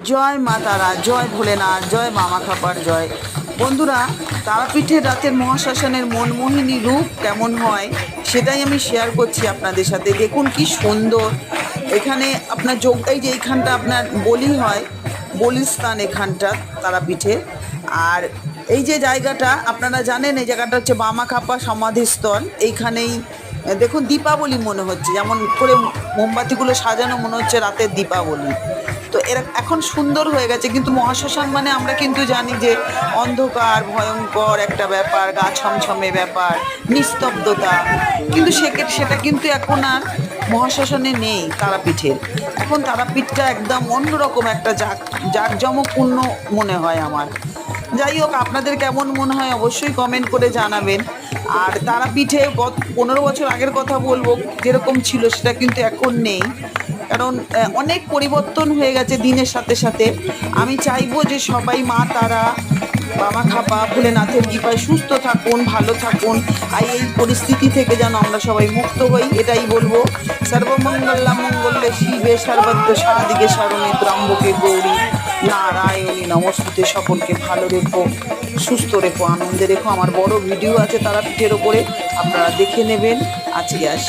জয় মা তারা, জয় ভোলেনাথ, জয় মামা খাপার জয়। বন্ধুরা, তারাপীঠের রাতের মহাশ্মশানের মনমোহিনী রূপ কেমন হয় সেটাই আমি শেয়ার করছি আপনাদের সাথে। দেখুন কি সুন্দর এখানে আপনার এই যে এইখানটা আপনার বলি হয়, বলির স্থান এখানটা তারাপীঠে। আর এই যে জায়গাটা আপনারা জানেন, এই জায়গাটা হচ্ছে বামাখাপা সমাধিস্থল। এইখানেই দেখুন দীপাবলি মনে হচ্ছে, যেমন করে মোমবাতিগুলো সাজানো মনে হচ্ছে রাতের দীপাবলি। তো এরা এখন সুন্দর হয়ে গেছে, কিন্তু মহাশ্মশান মানে আমরা কিন্তু জানি যে অন্ধকার, ভয়ঙ্কর একটা ব্যাপার, গা ছমছমে ব্যাপার, নিস্তব্ধতা। কিন্তু সেটা কিন্তু এখন আর মহাশ্মশানে নেই তারাপীঠের। এখন তারাপীঠটা একদম অন্যরকম একটা জাঁকজমকপূর্ণ মনে হয় আমার। যাই হোক, আপনাদের কেমন মনে হয় অবশ্যই কমেন্ট করে জানাবেন। আর তারাপীঠে 15 বছর আগের কথা বলবো, যেরকম ছিল সেটা কিন্তু এখন নেই, কারণ অনেক পরিবর্তন হয়ে গেছে দিনের সাথে সাথে। আমি চাইবো যে সবাই মা তারা, বামাখাপা, ভোলেনাথের কৃপায় সুস্থ থাকুন, ভালো থাকুন। আর এই পরিস্থিতি থেকে যেন আমরা সবাই মুক্ত হই, এটাই বলবো। সর্বমঙ্গলা মঙ্গলে শিবে সর্বত্র সারাদিকে শরণে ত্রম্বকে গৌরী নারায়ণী নমস্তুতে। সকলকে ভালো রেখো, সুস্থ রেখো, আনন্দে রেখো। আমার বড় ভিডিও আছে তারাপীঠের ওপরে, আপনারা দেখে নেবেন। আজকে আসি।